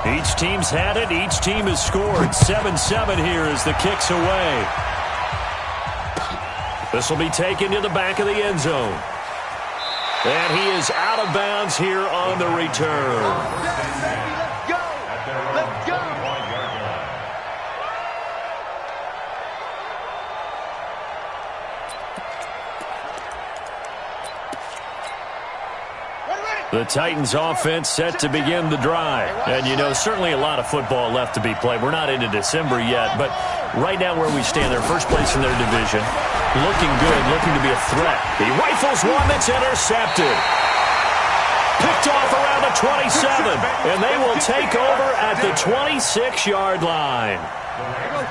Each team's had it. Each team has scored. 7-7 here as the kick's away. This will be taken to the back of the end zone. And he is out of bounds here on the return. Let's go! Let's go! The Titans offense set to begin the drive. And, you know, certainly a lot of football left to be played. We're not into December yet, but right now where we stand, they're first place in their division. Looking good, looking to be a threat. He rifles one that's intercepted. Picked off around the 27, and they will take over at the 26-yard line. At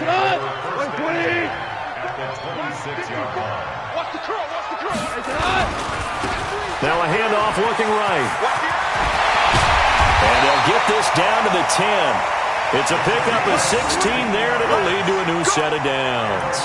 the 26-yard line. Watch the curl, watch the curl. Now a handoff looking right. And they'll get this down to the 10. It's a pickup of 16 there, and it'll lead to a new set of downs.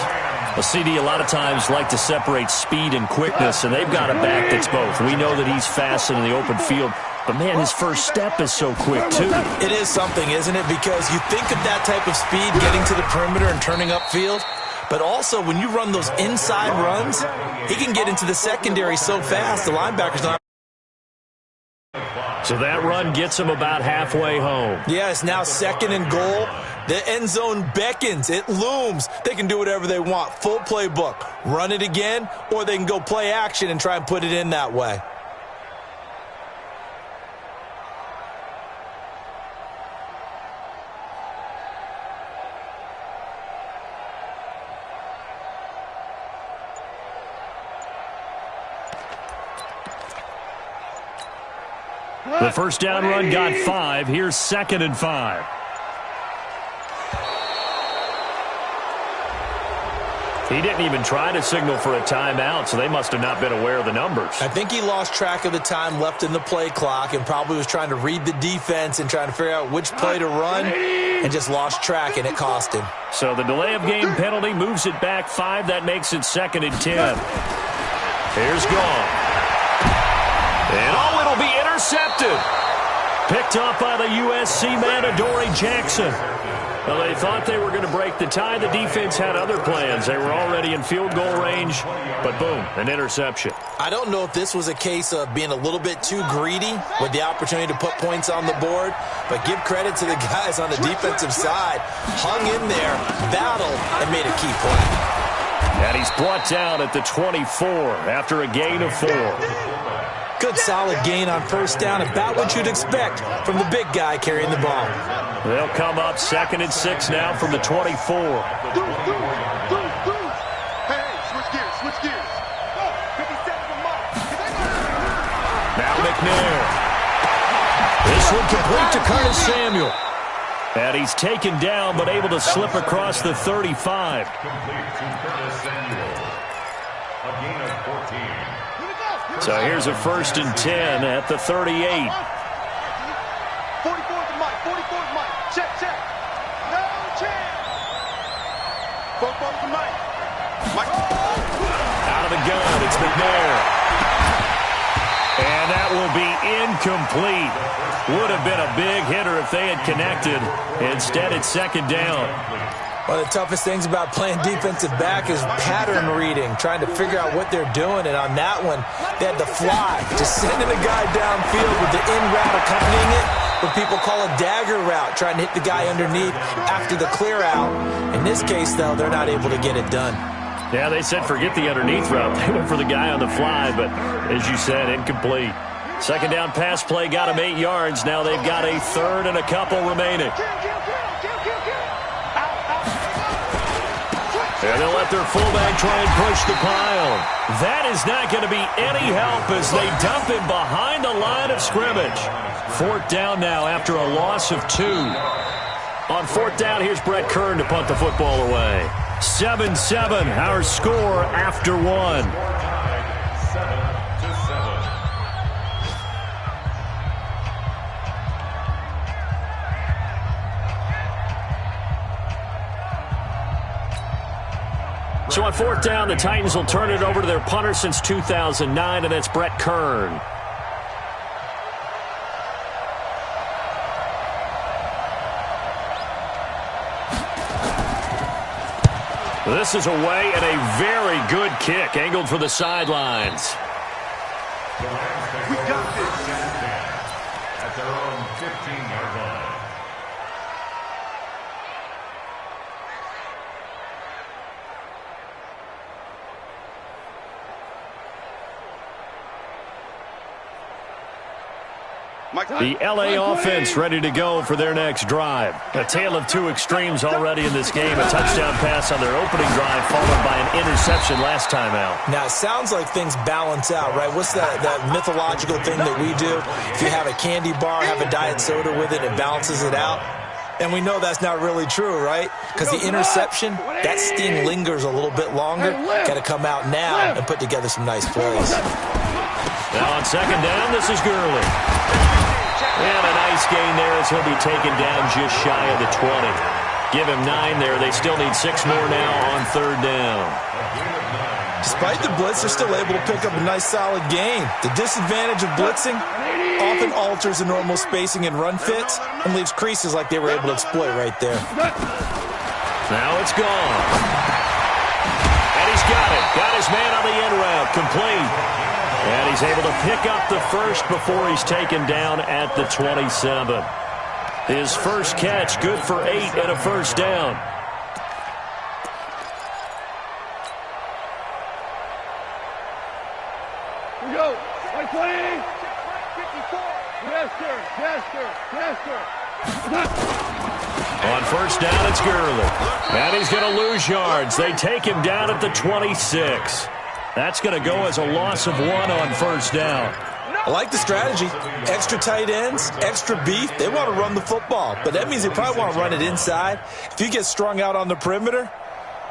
A CD a lot of times like to separate speed and quickness, and they've got a back that's both. We know that he's fast in the open field, but, man, his first step is so quick, too. It is something, isn't it? Because you think of that type of speed getting to the perimeter and turning upfield, but also when you run those inside runs, he can get into the secondary so fast, the linebacker's not. So that run gets him about halfway home. Yeah, it's now 2nd and goal. The end zone beckons. It looms. They can do whatever they want. Full playbook. Run it again, or they can go play action and try and put it in that way. The first down run got 5. Here's 2nd and 5. He didn't even try to signal for a timeout, so they must have not been aware of the numbers. I think he lost track of the time left in the play clock and probably was trying to read the defense and trying to figure out which play to run and just lost track, and it cost him. So the delay of game penalty moves it back 5. That makes it 2nd and 10. Here's Gone. And it'll be intercepted. Picked up by the USC man, Adoree Jackson. Well, they thought they were going to break the tie. The defense had other plans. They were already in field goal range, but boom, an interception. I don't know if this was a case of being a little bit too greedy with the opportunity to put points on the board, but give credit to the guys on the defensive side. Hung in there, battled, and made a key play. And he's brought down at the 24 after a gain of 4. Good solid gain on first down, about what you'd expect from the big guy carrying the ball. They'll come up 2nd and 6 now from the 24. Hey, switch gears, switch gears. Now McNair. This one complete to Curtis Samuel. And he's taken down, but able to slip across the 35. So here's a 1st and 10 at the 38. 44 to Mike, 44 to Mike. Check, check. No chance. 44 to Mike. Mike. Out of the gun, it's McNair. And that will be incomplete. Would have been a big hitter if they had connected. Instead, it's 2nd down. One of the toughest things about playing defensive back is pattern reading, trying to figure out what they're doing. And on that one, they had to fly, just sending a guy downfield with the in route accompanying it, what people call a dagger route, trying to hit the guy underneath after the clear out. In this case, though, they're not able to get it done. Yeah, they said forget the underneath route. They went for the guy on the fly, but as you said, incomplete. 2nd down pass play got him 8 yards. Now they've got a 3rd and a couple remaining. And they'll let their fullback try and push the pile. That is not going to be any help as they dump him behind the line of scrimmage. 4th down now after a loss of 2. On 4th down, here's Brett Kern to punt the football away. 7-7, our score after 1. So on 4th down, the Titans will turn it over to their punter since 2009, and that's Brett Kern. This is away and a very good kick angled for the sidelines. We got this. At their own 15-yard line. The LA offense ready to go for their next drive. A tale of two extremes already in this game. A touchdown pass on their opening drive followed by an interception last time out. Now, it sounds like things balance out, right? What's that mythological thing that we do? If you have a candy bar, have a diet soda with it, it balances it out. And we know that's not really true, right? Because the interception, that sting lingers a little bit longer. Got to come out now and put together some nice plays. Now on second down, this is Gurley. And a nice gain there as he'll be taken down just shy of the 20. Give him 9 there. They still need 6 more now on third down. Despite the blitz, they're still able to pick up a nice solid gain. The disadvantage of blitzing often alters the normal spacing and run fits and leaves creases like they were able to exploit right there. Now it's gone. And he's got it. Got his man on the end route. Complete. And he's able to pick up the first before he's taken down at the 27. His first catch, good for 8 and a first down. Here we go. 20. Yes, sir. Yes, sir. Yes, sir. On first down, it's Gurley. And he's going to lose yards. They take him down at the 26. That's going to go as a loss of 1 on first down. I like the strategy. Extra tight ends, extra beef. They want to run the football, but that means they probably want to run it inside. If you get strung out on the perimeter,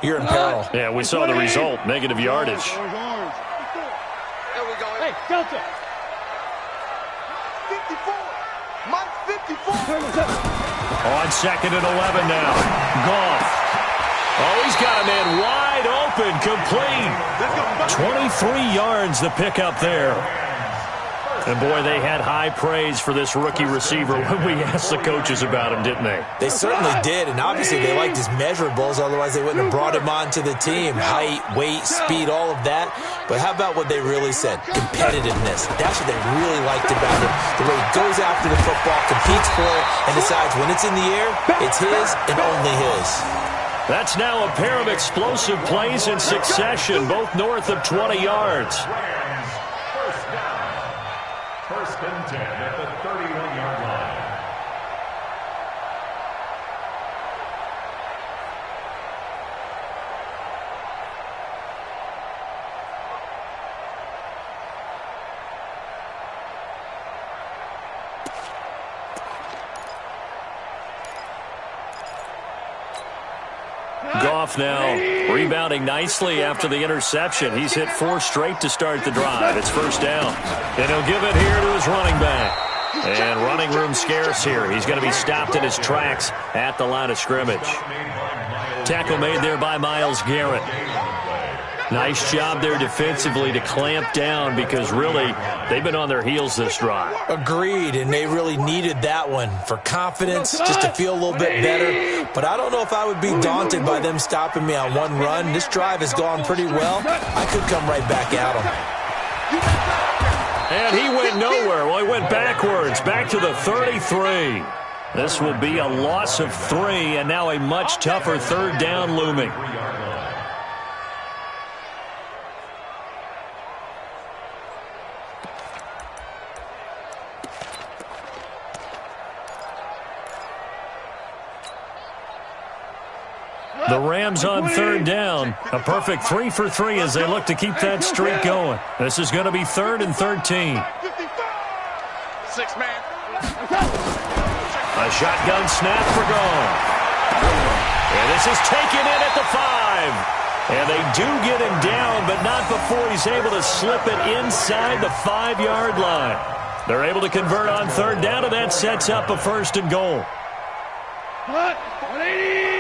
you're in peril. Yeah, we saw the result, negative yardage. There we go. Hey, Delta. 54. Mike 54. On second and 11 now. Goff. Oh, he's got a man wide open, complete. 23 yards the pickup there. And, boy, they had high praise for this rookie receiver when we asked the coaches about him, didn't they? They certainly did, and obviously they liked his measurables, otherwise they wouldn't have brought him onto the team. Height, weight, speed, all of that. But how about what they really said? Competitiveness. That's what they really liked about him. The way he goes after the football, competes for it, and decides when it's in the air, it's his and only his. That's now a pair of explosive plays in succession, both north of 20 yards. First down. First and 10 at the 31-yard line. Goff now rebounding nicely after the interception. He's hit 4 straight to start the drive. It's first down. And he'll give it here to his running back. And running room scarce here. He's going to be stopped in his tracks at the line of scrimmage. Tackle made there by Myles Garrett. Nice job there defensively to clamp down because really they've been on their heels this drive. Agreed, and they really needed that one for confidence, just to feel a little bit better. But I don't know if I would be daunted by them stopping me on one run. This drive has gone pretty well. I could come right back at them. And he went nowhere. Well, he went backwards, back to the 33. This will be a loss of 3, and now a much tougher third down looming. The Rams on third down. A perfect 3 for 3 as they look to keep that streak going. This is going to be 3rd and 13. 6 man. A shotgun snap for Goff. And this is taken in at the 5. And they do get him down, but not before he's able to slip it inside the 5-yard line. They're able to convert on third down, and that sets up a 1st and goal. 180.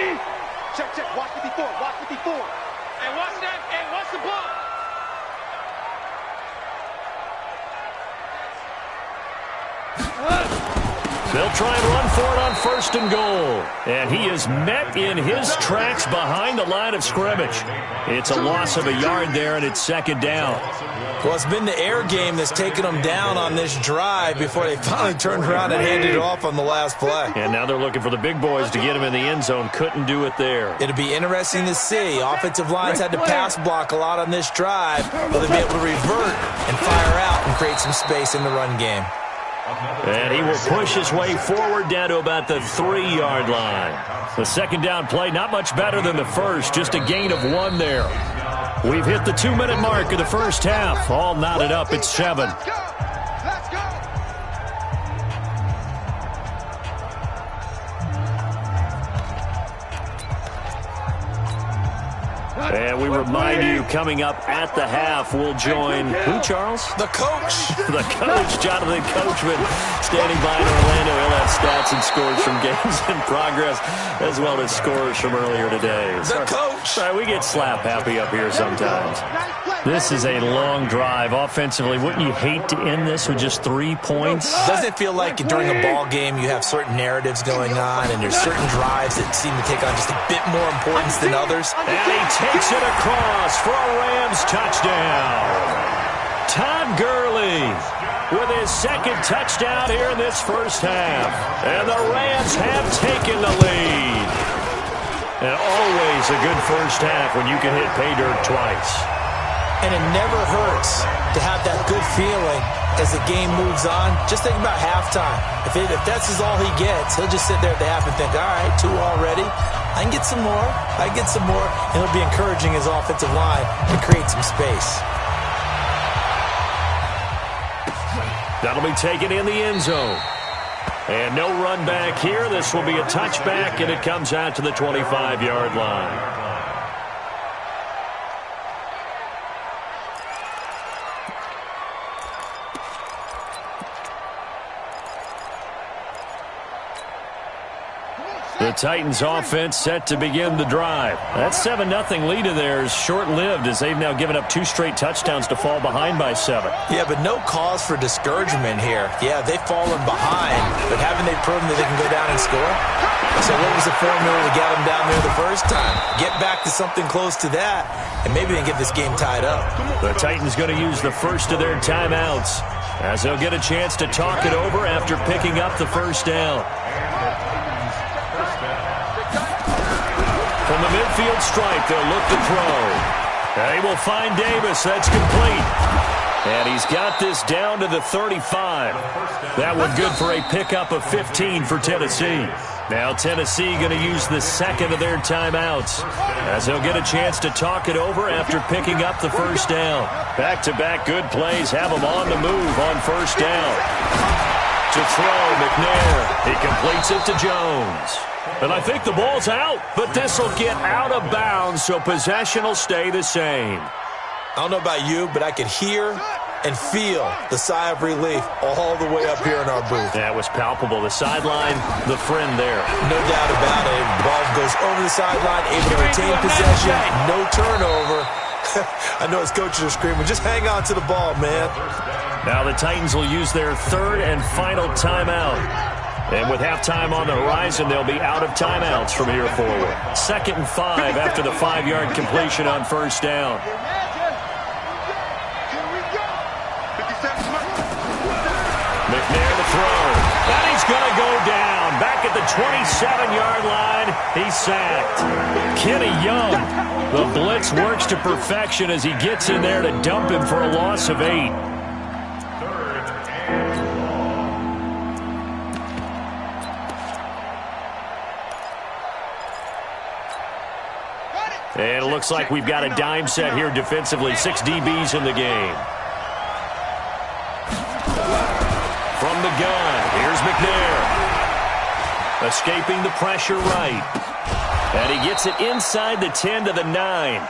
Check, check. Watch 54. Watch 54. And watch that. And watch the ball. They'll try and run for it on 1st and goal. And he is met in his tracks behind the line of scrimmage. It's a loss of a yard there, and it's 2nd down. Well, it's been the air game that's taken them down on this drive before they finally turned around and handed it off on the last play. And now they're looking for the big boys to get him in the end zone. Couldn't do it there. It'll be interesting to see. Offensive lines had to pass block a lot on this drive. Will they be able to revert and fire out and create some space in the run game? And he will push his way forward down to about the 3-yard line. The 2nd down play, not much better than the first, just a gain of 1 there. We've hit the 2-minute mark of the first half. All knotted up at 7. Let's go. And we remind you, coming up at the half, we'll join who, Charles? The coach. The coach, Jonathan Coachman, standing by in Orlando. He'll have stats and scores from games in progress, as well as scores from earlier today. The coach. Sorry, we get slap happy up here sometimes. This is a long drive. Offensively, wouldn't you hate to end this with just 3 points? Doesn't it feel like during a ball game you have certain narratives going on and there's certain drives that seem to take on just a bit more importance than others? And he takes it across for a Rams touchdown. Todd Gurley with his 2nd touchdown here in this first half. And the Rams have taken the lead. And always a good first half when you can hit pay dirt twice. And it never hurts to have that good feeling as the game moves on. Just think about halftime. If that's all he gets, he'll just sit there at the half and think, all right, 2 already. I can get some more. I can get some more. And he'll be encouraging his offensive line to create some space. That'll be taken in the end zone. And no run back here. This will be a touchback, and it comes out to the 25-yard line. The Titans offense set to begin the drive. That 7-0 lead of theirs short-lived as they've now given up 2 straight touchdowns to fall behind by 7. Yeah, but no cause for discouragement here. Yeah, they've fallen behind, but haven't they proven that they can go down and score? So what was the formula to get them down there the first time? Get back to something close to that, and maybe they can get this game tied up. The Titans going to use the first of their timeouts as they'll get a chance to talk it over after picking up the first down. From the midfield stripe, they'll look to throw. They will find Davis. That's complete. And he's got this down to the 35. That one good for a pickup of 15 for Tennessee. Now Tennessee going to use the 2nd of their timeouts as they'll get a chance to talk it over after picking up the first down. Back-to-back good plays have them on the move on first down. To throw, McNair. He completes it to Jones. And I think the ball's out, but this will get out of bounds, so possession will stay the same. I don't know about you, but I could hear and feel the sigh of relief all the way up here in our booth. That was palpable. The sideline, the friend there. No doubt about it. Ball goes over the sideline, able to retain possession, no turnover. I know his coaches are screaming, just hang on to the ball, man. Now the Titans will use their 3rd and final timeout. And with halftime on the horizon, they'll be out of timeouts from here forward. 2nd and 5 after the 5-yard completion on first down. McNair to throw. And he's going to go down. Back at the 27-yard line, he's sacked. Kenny Young, the blitz works to perfection as he gets in there to dump him for a loss of 8. And it looks like we've got a dime set here defensively. 6 DBs in the game. From the gun, here's McNair. Escaping the pressure right. And he gets it inside the 10 to the 9.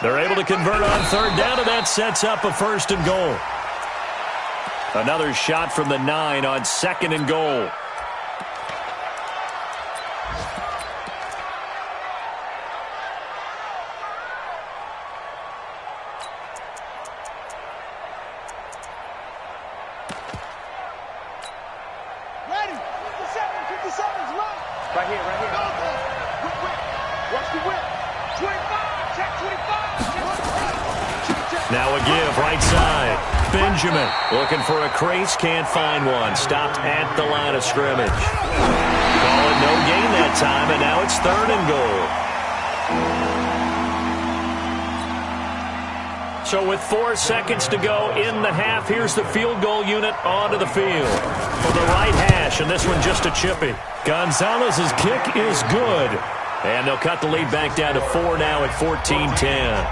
They're able to convert on 3rd down, and that sets up a 1st and goal. Another shot from the 9 on 2nd and goal. Right here, right here. Whip, whip. Watch the whip. 25. Check 25. Now a give, right side. Benjamin looking for a crease, can't find one. Stopped at the line of scrimmage. Call it no gain that time, and now it's 3rd and goal. So with 4 seconds to go in the half, here's the field goal unit onto the field. For the right hash, and this one just a chippy. Gonzalez's kick is good. And they'll cut the lead back down to 4 now at 14-10.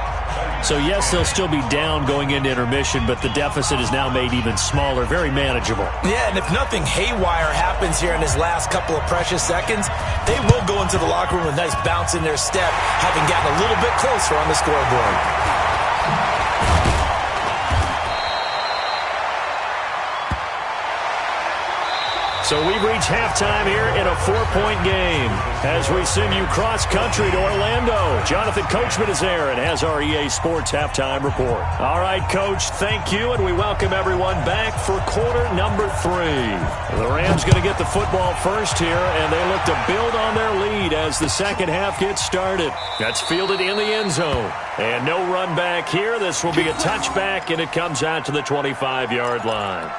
So, yes, they'll still be down going into intermission, but the deficit is now made even smaller, very manageable. Yeah, and if nothing haywire happens here in his last couple of precious seconds, they will go into the locker room with a nice bounce in their step, having gotten a little bit closer on the scoreboard. So we've reached halftime here in a 4-point game. As we send you cross-country to Orlando, Jonathan Coachman is there and has our EA Sports halftime report. All right, Coach, thank you, and we welcome everyone back for quarter number 3. The Rams going to get the football first here, and they look to build on their lead as the second half gets started. That's fielded in the end zone. And no run back here. This will be a touchback, and it comes out to the 25-yard line.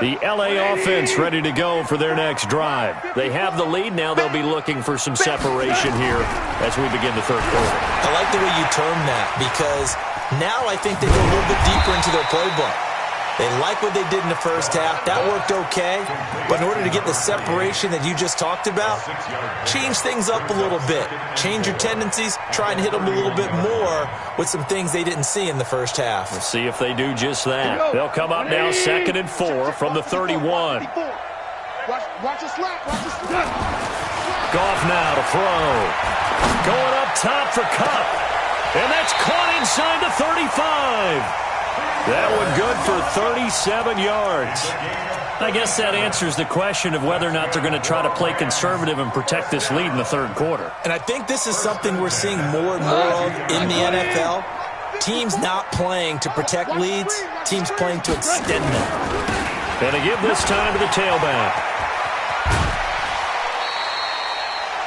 The LA offense ready to go for their next drive. They have the lead. Now they'll be looking for some separation here as we begin the third quarter. I like the way you term that because now I think they go a little bit deeper into their playbook. They like what they did in the first half. That worked okay. But in order to get the separation that you just talked about, change things up a little bit. Change your tendencies. Try and hit them a little bit more with some things they didn't see in the first half. Let's see if they do just that. They'll come up now 2nd and 4 from the 31. Watch the slap. Watch the slap. Goff now to throw. Going up top for Kupp. And that's caught inside the 35. That one good for 37 yards. I guess that answers the question of whether or not they're going to try to play conservative and protect this lead in the third quarter. And I think this is something we're seeing more and more of in the NFL. Teams not playing to protect leads, teams playing to extend them. And they give this time to the tailback.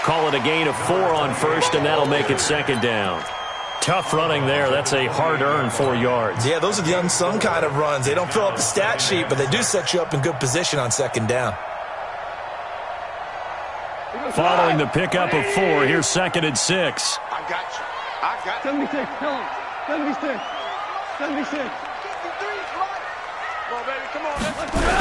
Call it a gain of 4 on first, and that'll make it 2nd down. Tough running there. That's a hard-earned 4 yards. Yeah, those are the unsung kind of runs. They don't fill up the stat sheet, but they do set you up in good position on 2nd down. Following the pickup of 4, here's 2nd and 6. I got you. 76, tell him. 76. 76. Come on, baby. Come on. Let's go.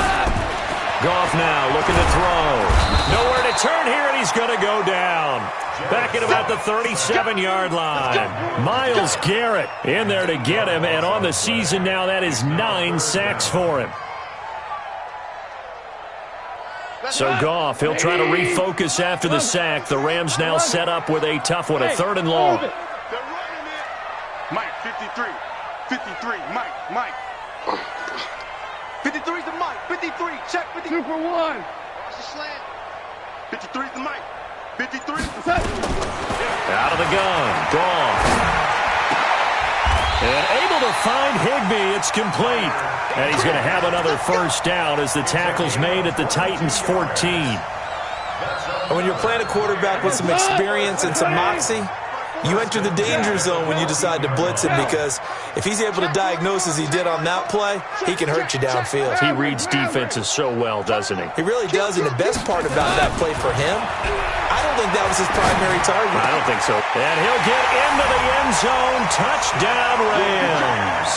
Goff now looking to throw. Nowhere to turn here, and he's going to go down. Back at about the 37-yard line. Myles Garrett in there to get him, and on the season now, that is 9 sacks for him. So Goff, he'll try to refocus after the sack. The Rams now set up with a tough one, a 3rd and long. They're running it. Mike, 53. 53. Mike. 53's the Mike. 53. Check 53. 2 for 1. Watch the slant. 53's the Mike. 53. Out of the gun. Goff. And able to find Higbee. It's complete. And he's going to have another first down as the tackle's made at the Titans' 14. And when you're playing a quarterback with some experience and some moxie, you enter the danger zone when you decide to blitz him because if he's able to diagnose as he did on that play, he can hurt you downfield. He reads defenses so well, doesn't he? He really does, and the best part about that play for him, I don't think that was his primary target. I don't think so. And he'll get into the end zone. Touchdown, Rams.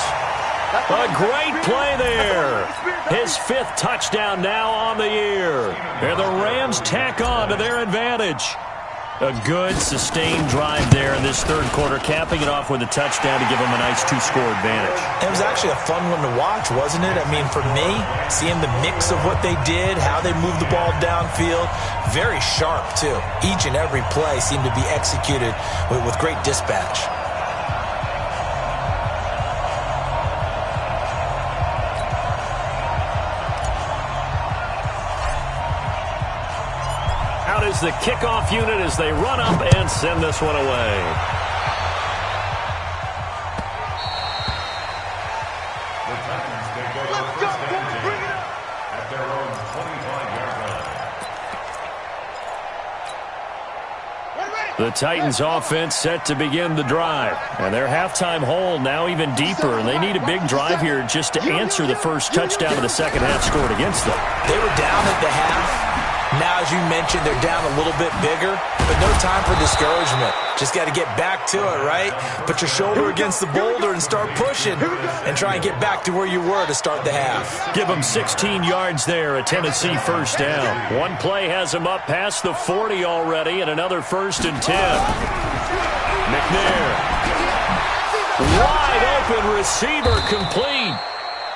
A great play there. His 5th touchdown now on the year. And the Rams tack on to their advantage. A good, sustained drive there in this third quarter, capping it off with a touchdown to give them a nice 2-score advantage. It was actually a fun one to watch, wasn't it? I mean, for me, seeing the mix of what they did, how they moved the ball downfield, very sharp, too. Each and every play seemed to be executed with great dispatch. the kickoff unit as they run up and send this one away. The Titans take over first and 10 at their own 25-yard line. The Titans offense set to begin the drive. And their halftime hole now even deeper. And they need a big drive here just to answer the first touchdown of the second half scored against them. They were down at the half. Now, as you mentioned, they're down a little bit bigger, but no time for discouragement. Just got to get back to it, right? Put your shoulder against the boulder and start pushing and try and get back to where you were to start the half. Give them 16 yards there, a Tennessee first down. One play has them up past the 40 already, and another 1st and 10. McNair. Wide open receiver complete.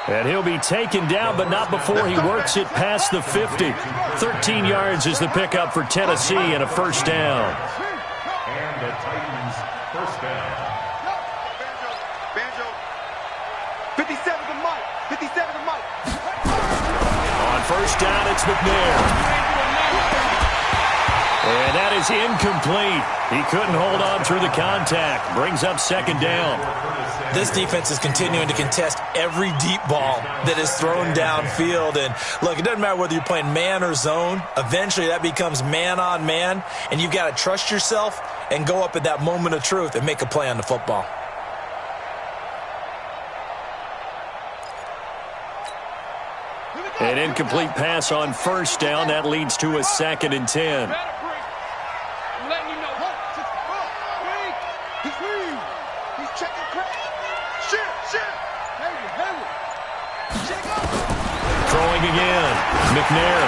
And he'll be taken down, but not before he works it past the 50. 13 yards is the pickup for Tennessee and a first down. And the Titans first down. Banjo. 57 to Mike. 57 to Mike. On first down, it's McNair. And that is incomplete. He couldn't hold on through the contact. Brings up second down. This defense is continuing to contest every deep ball that is thrown downfield. And, look, it doesn't matter whether you're playing man or zone. Eventually, that becomes man-on-man, and you've got to trust yourself and go up at that moment of truth and make a play on the football. An incomplete pass on first down. That leads to a 2nd and 10. Throwing again. McNair.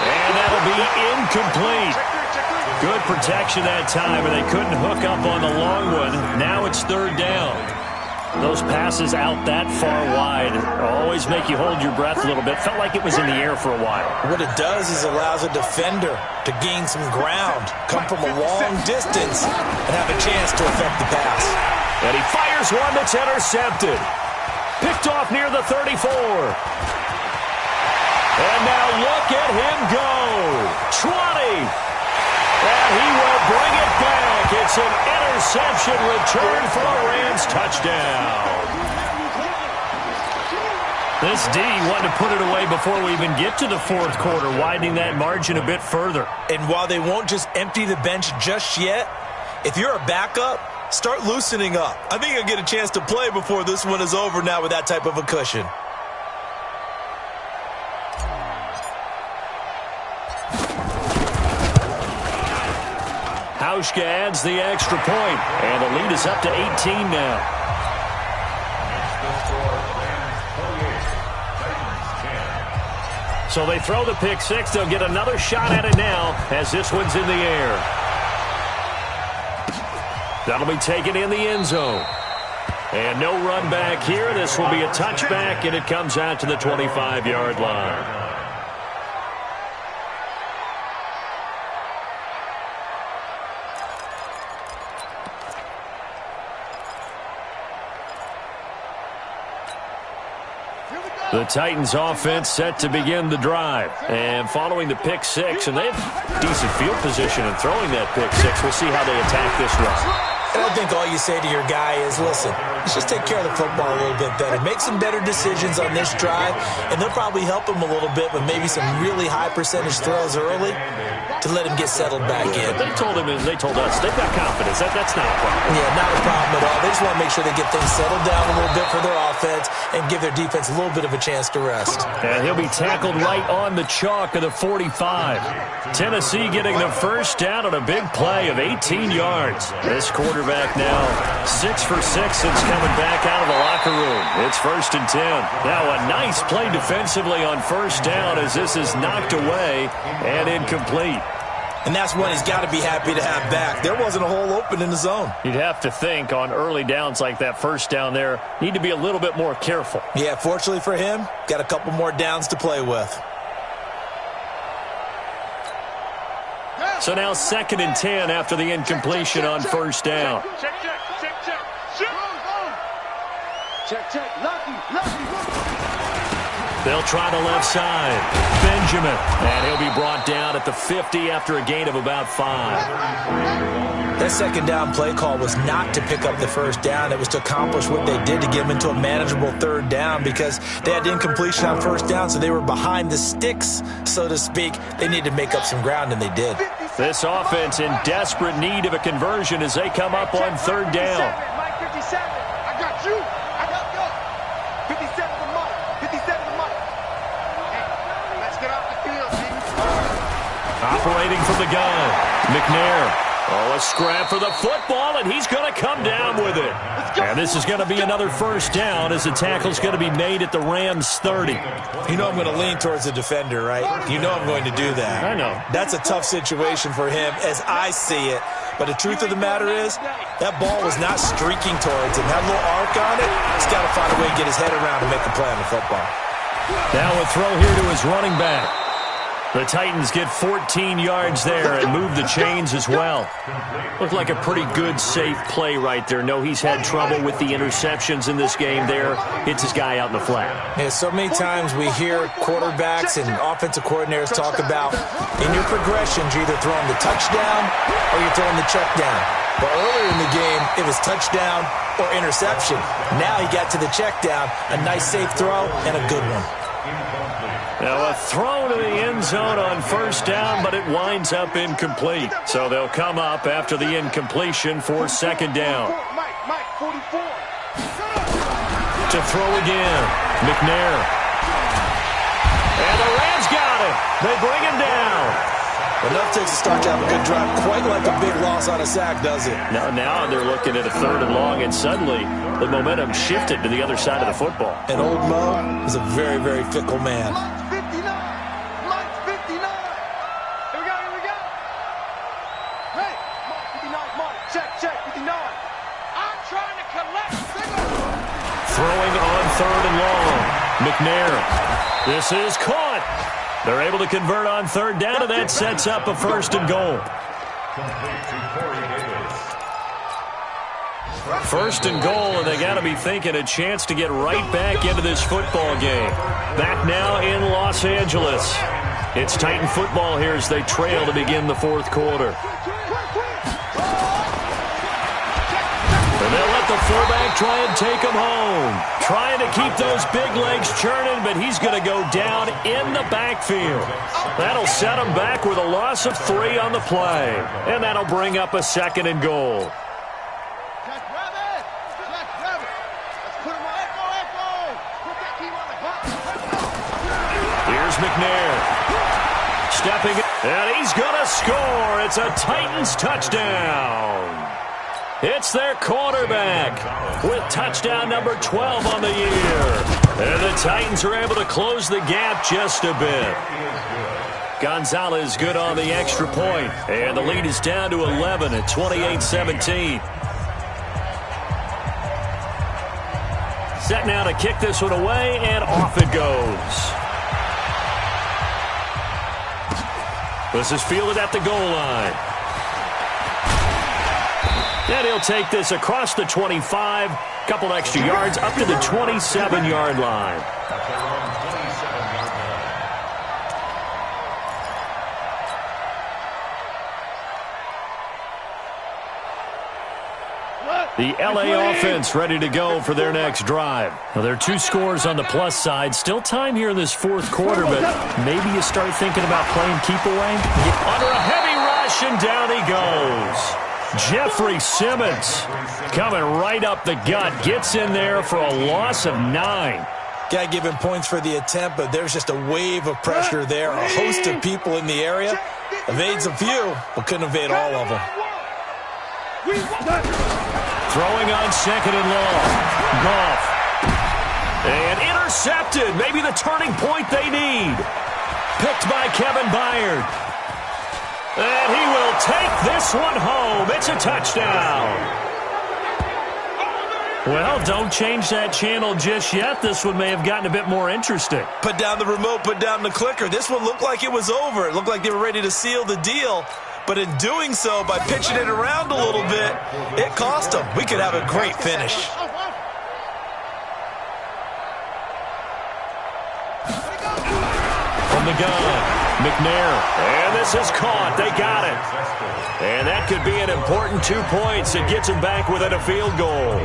And that'll be incomplete. Good protection that time, and they couldn't hook up on the long one. Now it's 3rd down. Those passes out that far wide always make you hold your breath a little bit. Felt like it was in the air for a while. What it does is allows a defender to gain some ground, come from a long distance, and have a chance to affect the pass. And he fires one that's intercepted. Picked off near the 34. And now look at him go. 20. And he will bring it back. It's an interception return for a Rams touchdown. This D wanted to put it away before we even get to the 4th quarter, widening that margin a bit further. And while they won't just empty the bench just yet, if you're a backup, start loosening up. I think you'll get a chance to play before this one is over now with that type of a cushion. Hauschka adds the extra point, and the lead is up to 18 now. So they throw the pick six. They'll get another shot at it now as this one's in the air. That'll be taken in the end zone. And no run back here. This will be a touchback, and it comes out to the 25-yard line. The Titans offense set to begin the drive. And following the pick six, and they have decent field position in throwing that pick six. We'll see how they attack this run. And I think all you say to your guy is, listen, let's just take care of the football a little bit better. Make some better decisions on this drive, and they'll probably help him a little bit with maybe some really high percentage throws early to let him get settled back in. But they told us they've got confidence. That's not a problem. Yeah, not a problem at all. They just want to make sure they get things settled down a little bit for their offense and give their defense a little bit of a chance to rest. And he'll be tackled right on the chalk of the 45. Tennessee getting the first down on a big play of 18 yards. This quarterback now 6 for 6 since coming back out of the locker room. It's 1st and 10. Now a nice play defensively on first down as this is knocked away and incomplete. And that's one he's got to be happy to have back. There wasn't a hole open in the zone. You'd have to think on early downs like that first down there, need to be a little bit more careful. Yeah, fortunately for him, got a couple more downs to play with. So now 2nd and 10 after the incompletion on first down. Check. Check. Lucky. They'll try the left side. Benjamin. And he'll be brought down at the 50 after a gain of about 5. That second down play call was not to pick up the first down. It was to accomplish what they did to get them into a manageable third down because they had incompletion on first down, so they were behind the sticks, so to speak. They needed to make up some ground, and they did. This offense in desperate need of a conversion as they come up on third down. Mike 57. I got you. I got you. 57 to Mike. 57 to Mike. Hey, let's get off the field, team. Operating from the gun, McNair. Oh, a scrap for the football, and he's going to come down with it. And this is going to be another first down as the tackle's going to be made at the Rams' 30. You know I'm going to lean towards the defender, right? You know I'm going to do that. I know. That's a tough situation for him as I see it. But the truth of the matter is, that ball was not streaking towards him. That little arc on it, he's got to find a way to get his head around and make a play on the football. Now a throw here to his running back. The Titans get 14 yards there and move the chains as well. Looked like a pretty good, safe play right there. No, he's had trouble with the interceptions in this game there. Hits his guy out in the flat. Yeah, so many times we hear quarterbacks and offensive coordinators talk about in your progressions, you're either throwing the touchdown or you're throwing the check down. But earlier in the game, it was touchdown or interception. Now he got to the check down, a nice safe throw and a good one. Now a throw to the end zone on first down, but it winds up incomplete. So they'll come up after the incompletion for second down. Mike 44. To throw again, McNair. And the Rams got it. They bring him down. Enough takes a start to have a good drive, quite like a big loss on a sack, does it? Now they're looking at a third and long, and suddenly the momentum shifted to the other side of the football. And old Mo is a very, very fickle man. Mike's 59. Mike's 59. Here we go. Hey, Mike 59. Mike, check, 59. I'm trying to collect. Throwing on third and long. McNair. This is caught. They're able to convert on third down, and that sets up a first and goal. First and goal, and they got to be thinking a chance to get right back into this football game. Back now in Los Angeles. It's Titan football here as they trail to begin the fourth quarter. And they'll let the fullback try and take him home. Trying to keep those big legs churning, but he's going to go down in the backfield. That'll set him back with a loss of 3 on the play. And that'll bring up a second and goal. Here's McNair. Stepping, and he's going to score. It's a Titans touchdown. It's their quarterback with touchdown number 12 on the year. And the Titans are able to close the gap just a bit. Gonzalez good on the extra point. And the lead is down to 11 at 28-17. Set now to kick this one away, and off it goes. This is fielded at the goal line. And he'll take this across the 25, couple extra yards, up to the 27-yard line. The LA offense ready to go for their next drive. Well, there are 2 scores on the plus side. Still time here in this fourth quarter, but maybe you start thinking about playing keep away. Under a heavy rush, and down he goes. Jeffrey Simmons coming right up the gut. Gets in there for a loss of 9. Got to give him points for the attempt, but there's just a wave of pressure there. A host of people in the area. Evades a few, but couldn't evade all of them. Throwing on second and long. Goff. And intercepted. Maybe the turning point they need. Picked by Kevin Byard. And he will take this one home. It's a touchdown. Well, don't change that channel just yet. This one may have gotten a bit more interesting. Put down the remote, put down the clicker. This one looked like it was over. It looked like they were ready to seal the deal. But in doing so, by pitching it around a little bit, it cost them. We could have a great finish. From the gun, McNair. And this is caught. They got it. And that could be an important 2 points. It gets them back within a field goal.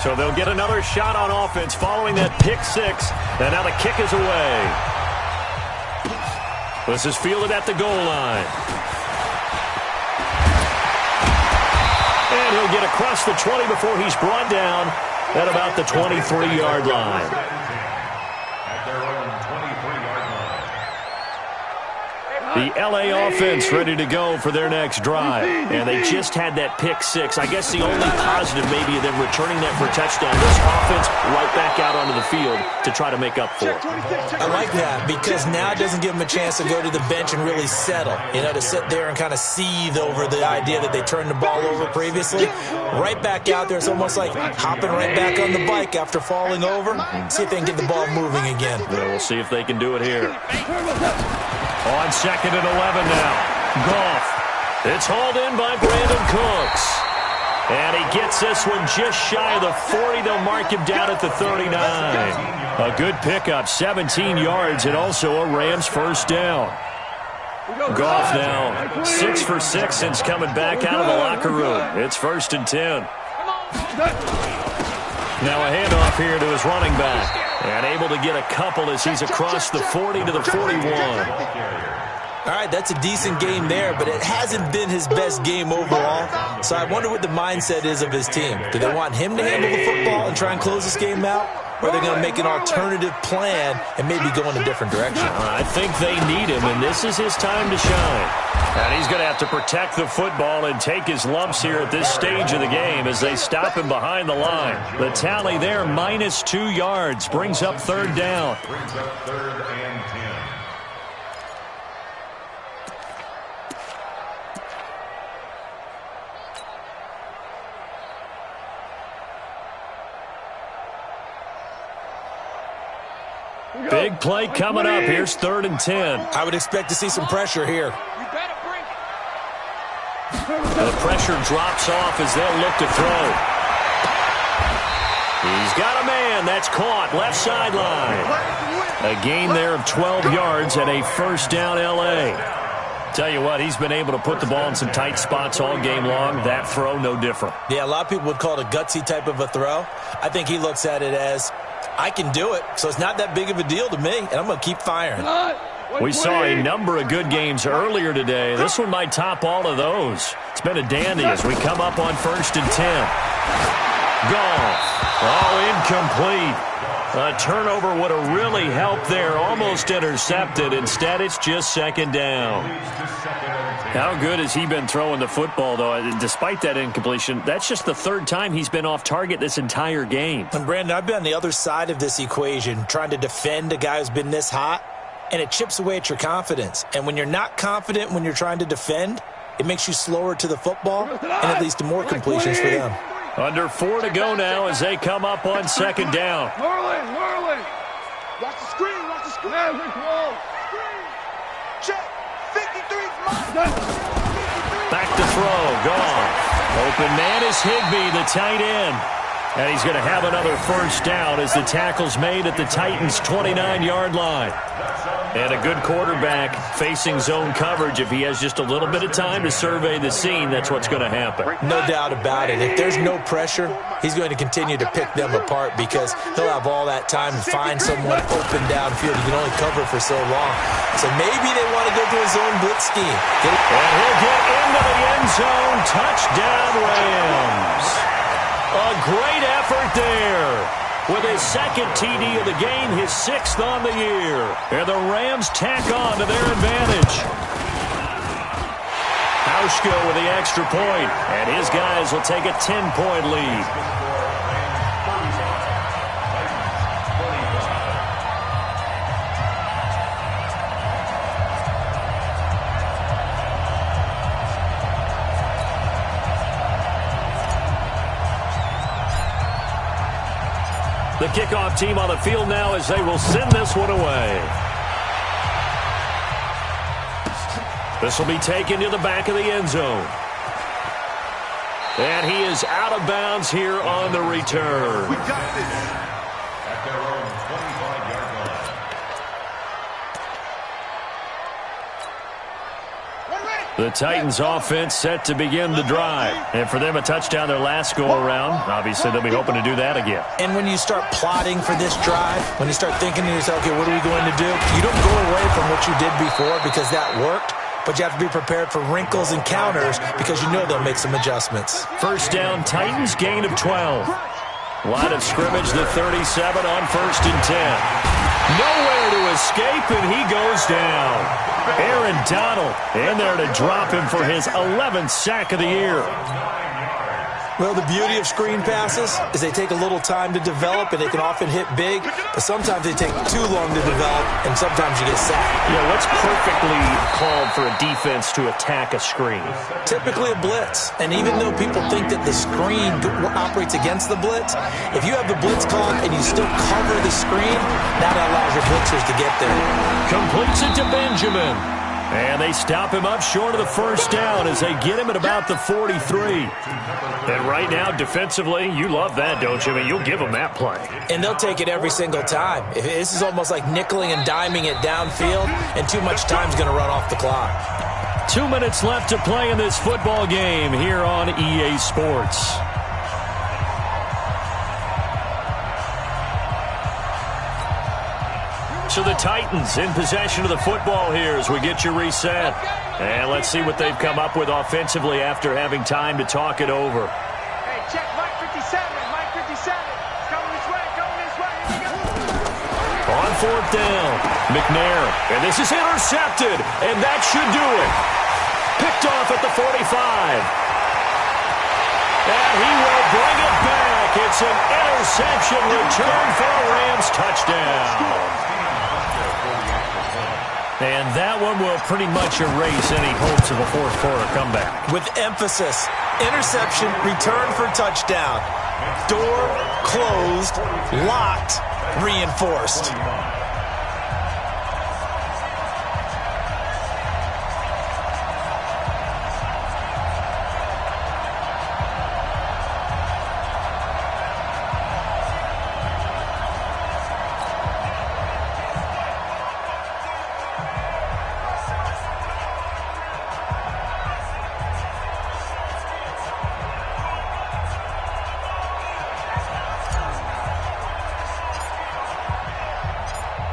So they'll get another shot on offense following that pick six. And now the kick is away. This is fielded at the goal line. And he'll get across the 20 before he's brought down at about the 23-yard line. At their own 23-yard line. The L.A. offense ready to go for their next drive. And they just had that pick six. I guess the only positive maybe of them returning that for a touchdown. This offense right back out onto the field to try to make up for it. I like that because now it doesn't give them a chance to go to the bench and really settle. You know, to sit there and kind of seethe over the idea that they turned the ball over previously. Right back out there. It's almost like hopping right back on the bike after falling over. See if they can get the ball moving again. Yeah, we'll see if they can do it here. On 2nd and 11 now. Goff. It's hauled in by Brandon Cooks. And he gets this one just shy of the 40. They'll mark him down at the 39. A good pickup, 17 yards, and also a Rams first down. Goff now 6 for 6 since coming back out of the locker room. It's 1st and 10. Now a handoff here to his running back. And able to get a couple as he's across the 40 to the 41. All right, that's a decent game there, but it hasn't been his best game overall. So I wonder what the mindset is of his team. Do they want him to handle the football and try and close this game out? Or are they going to make an alternative plan and maybe go in a different direction? I think they need him, and this is his time to shine. And he's going to have to protect the football and take his lumps here at this stage of the game as they stop him behind the line. The tally there, -2 yards, brings up 3rd down. Brings up 3rd and 10. Big play coming up. Here's 3rd and 10. I would expect to see some pressure here. The pressure drops off as they'll look to throw. He's got a man. That's caught. Left sideline. A gain there of 12 yards and a 1st down L.A. Tell you what, he's been able to put the ball in some tight spots all game long. That throw, no different. Yeah, a lot of people would call it a gutsy type of a throw. I think he looks at it as, I can do it, so it's not that big of a deal to me, and I'm going to keep firing. We saw a number of good games earlier today. This one might top all of those. It's been a dandy as we come up on 1st and 10. Goff. Oh, incomplete. A turnover would have really helped there. Almost intercepted. Instead, it's just 2nd down. How good has he been throwing the football, though? Despite that incompletion, that's just the 3rd time he's been off target this entire game. And, Brandon, I've been on the other side of this equation, trying to defend a guy who's been this hot, and it chips away at your confidence. And when you're not confident when you're trying to defend, it makes you slower to the football, and it leads to more completions for them. Under 4 to go now as they come up on 2nd down. Marlin. Watch the screen. Screen. Check. 53's mine. Back to throw. Goff. Open man is Higbee, the tight end. And he's going to have another 1st down as the tackle's made at the Titans' 29-yard line. And a good quarterback facing zone coverage. If he has just a little bit of time to survey the scene, that's what's going to happen. No doubt about it. If there's no pressure, he's going to continue to pick them apart because he'll have all that time to find someone open downfield. He can only cover for so long. So maybe they want to go to a zone blitz scheme. And he'll get into the end zone. Touchdown, Rams. A great effort there. With his 2nd TD of the game, his 6th on the year. And the Rams tack on to their advantage. Hauschko with the extra point. And his guys will take a 10-point lead. The kickoff team on the field now as they will send this one away. This will be taken to the back of the end zone. And he is out of bounds here on the return. We got this. At their own 25-yard line. The Titans offense set to begin the drive. And for them, a touchdown their last go-around. Obviously, they'll be hoping to do that again. And when you start plotting for this drive, when you start thinking to yourself, okay, what are we going to do? You don't go away from what you did before because that worked. But you have to be prepared for wrinkles and counters because you know they'll make some adjustments. First down, Titans, gain of 12. Line of scrimmage, the 37 on 1st and 10. Nowhere to escape, and he goes down. Aaron Donald in there to drop him for his 11th sack of the year. Well, the beauty of screen passes is they take a little time to develop, and they can often hit big, but sometimes they take too long to develop, and sometimes you get sacked. Yeah, what's perfectly called for a defense to attack a screen? Typically a blitz, and even though people think that the screen operates against the blitz, if you have the blitz called and you still cover the screen, that allows your blitzers to get there. Completes it to Benjamin. And they stop him up short of the first down as they get him at about the 43. And right now, defensively, you love that, don't you? I mean, you'll give them that play. And they'll take it every single time. This is almost like nickeling and diming it downfield, and too much time's going to run off the clock. 2 minutes left to play in this football game here on EA Sports. So the Titans in possession of the football here as we get you reset. And let's see what they've come up with offensively after having time to talk it over. Hey, check Mike 57. Mike 57. It's coming this way. Coming this way. Here we go. On 4th down, McNair. And this is intercepted. And that should do it. Picked off at the 45. And he will bring it back. It's an interception return for a Rams touchdown. And that one will pretty much erase any hopes of a fourth quarter comeback. With emphasis, interception, return for touchdown. Door closed, locked, reinforced.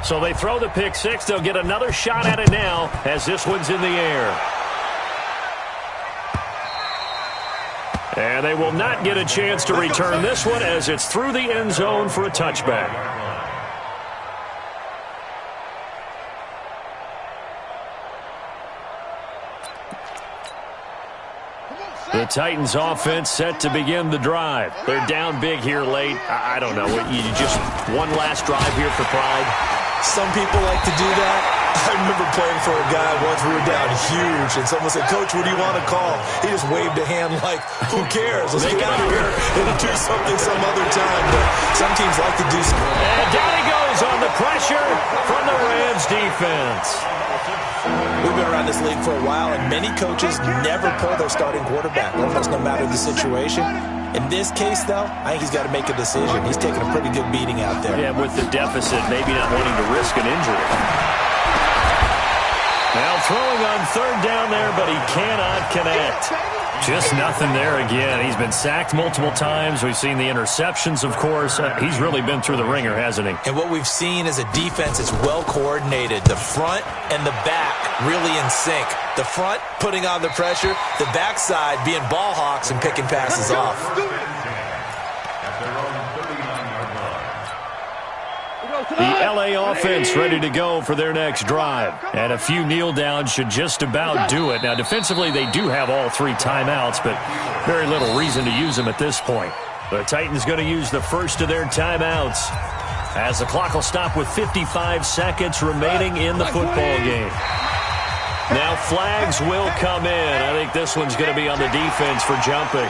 So they throw the pick six. They'll get another shot at it now as this one's in the air. And they will not get a chance to return this one as it's through the end zone for a touchback. The Titans offense set to begin the drive. They're down big here late. I don't know. You just one last drive here for pride. Some people like to do that. I remember playing for a guy once. We were down huge, and someone said, "Coach, what do you want to call?" He just waved a hand like, "Who cares? Let's get out of here and do something some other time." But some teams like to do something. And down he goes on the pressure from the Rams defense. We've been around this league for a while, and many coaches never pull their starting quarterback, almost no matter the situation. In this case, though, I think he's got to make a decision. He's taking a pretty good beating out there. Yeah, with the deficit, maybe not wanting to risk an injury. Now throwing on third down there, but he cannot connect. Just nothing there again. He's been sacked multiple times. We've seen the interceptions, of course. He's really been through the ringer, hasn't he? And what we've seen is a defense that's well coordinated. The front and the back really in sync. The front putting on the pressure, the backside being ball hawks and picking passes off. The LA offense ready to go for their next drive. And a few kneel downs should just about do it. Now, defensively, they do have all three timeouts, but very little reason to use them at this point. The Titans going to use the first of their timeouts as the clock will stop with 55 seconds remaining in the football game. Now, flags will come in. I think this one's going to be on the defense for jumping.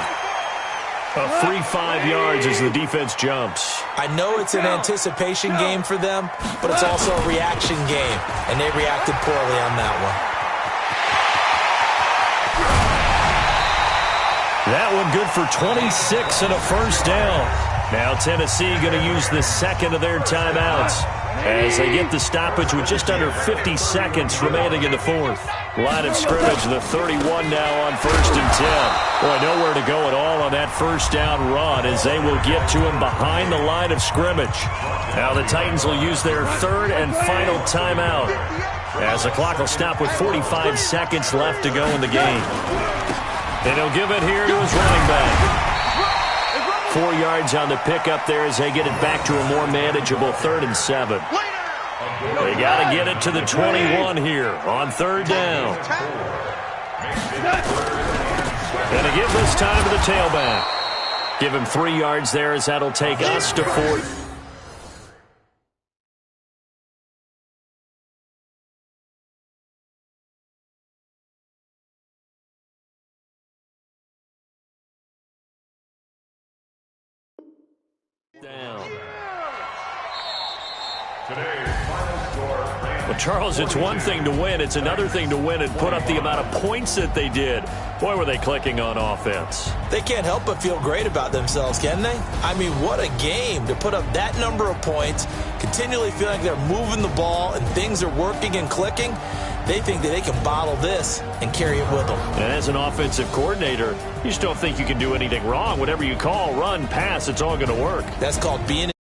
A free 5 yards as the defense jumps. I know it's an anticipation game for them, but it's also a reaction game, and they reacted poorly on that one. That one good for 26 and a first down. Now Tennessee going to use the second of their timeouts as they get the stoppage with just under 50 seconds remaining in the fourth. Line of scrimmage, the 31 now on 1st and 10. Boy, nowhere to go at all on that first down run as they will get to him behind the line of scrimmage. Now the Titans will use their third and final timeout as the clock will stop with 45 seconds left to go in the game. And he'll give it here to his running back. 4 yards on the pickup there as they get it back to a more manageable 3rd and 7. They got to get it to the 21 here on 3rd down. And to give this time to the tailback. Give him 3 yards there as that'll take us to 4th. Down. Well, Charles, it's one thing to win. It's another thing to win and put up the amount of points that they did. Boy, were they clicking on offense. They can't help but feel great about themselves, can they? I mean, what a game to put up that number of points, continually feeling like they're moving the ball and things are working and clicking. They think that they can bottle this and carry it with them. And as an offensive coordinator, you just don't think you can do anything wrong. Whatever you call, run, pass, it's all going to work. That's called being